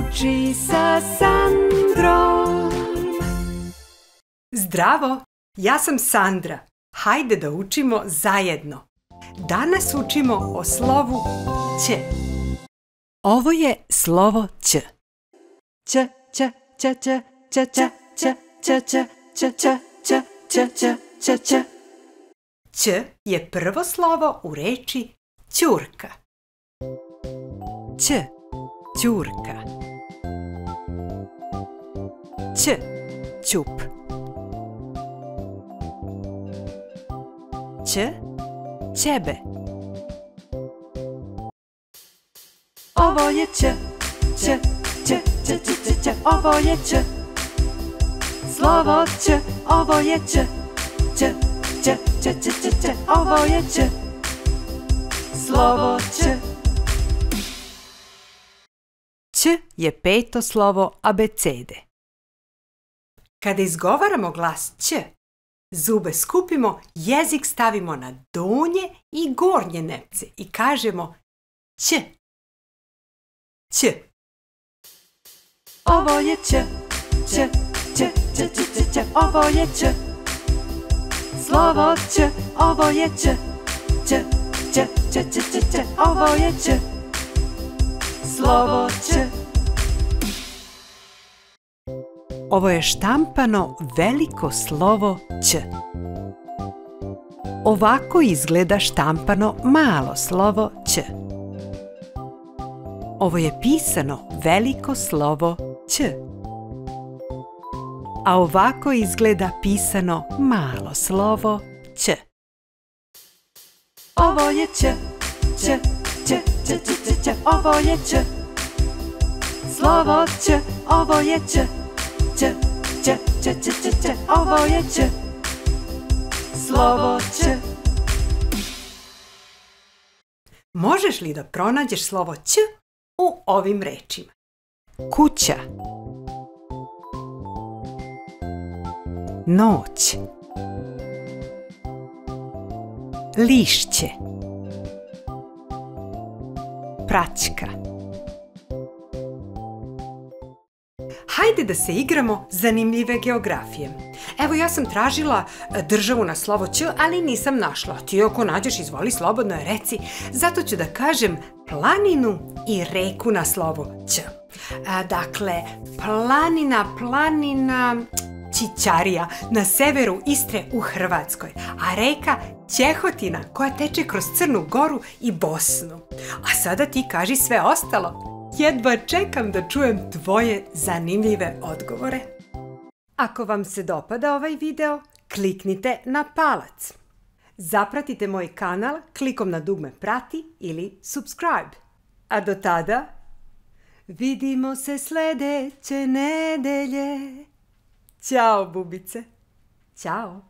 uči sa Sandrom. Zdravo, ja sam Sandra. Hajde da učimo zajedno. Danas učimo o slovu Ć. Ovo je slovo Ć. Ć, ć, ć, ć, ć, ć, ć, ć, ć, ć, ć, ć, ć, ć, ć, ć. Ć je prvo slovo u reči ćurka. Ć, ćurka. Ć, ćup. Ć, ćebe. Ovo je Ć, Ć, Ć, Ć, Ć, Ć, Ć, ovo je Ć. Slovo Ć, ovo je Ć, Ć, Ć, Ć, Ć, Ć, Ć, ovo je Ć. Slovo Ć. Ć je peto slovo abecede. Kada izgovaramo glas Ć, zube skupimo, jezik stavimo na donje i gornje nepce i kažemo Ć. Ć. Ovo je Ć, Ć, Ć, Ć, Ć, Ć, Ć, ovo je Ć. Slovo Ć, ovo je Ć, Ć, Ć, Ć, Ć, Ć, Ć, ovo je Ć. Slovo Ć. Ovo je štampano veliko slovo Ć. Ovako izgleda štampano malo slovo Ć. Ovo je pisano veliko slovo Ć. A ovako izgleda pisano malo slovo Ć. Ovo je Ć, Ć, Ć, Ć, Ć, Ć, Ć, ovo je Ć. Slovo Ć, ovo je Ć. Ć, Ć, Ć, Ć, Ć, Ć, ovo je Ć. Slovo Ć. Možeš li da pronađeš slovo Ć u ovim rečima? Kuća, noć, lišće, praćka. Hajde da se igramo zanimljive geografije. Evo, ja sam tražila državu na slovo Ć, ali nisam našla. Ti ako nađeš, izvoli slobodno je reci. Zato ću da kažem planinu i reku na slovo Ć. Dakle, planina Ćićarija na severu Istre u Hrvatskoj, a reka Ćehotina koja teče kroz Crnu Goru i Bosnu. A sada ti kaži sve ostalo. Jedva čekam da čujem tvoje zanimljive odgovore. Ako vam se dopada ovaj video, kliknite na palac. Zapratite moj kanal klikom na dugme prati ili subscribe. A do tada, vidimo se sledeće nedelje. Ćao, bubice. Ćao.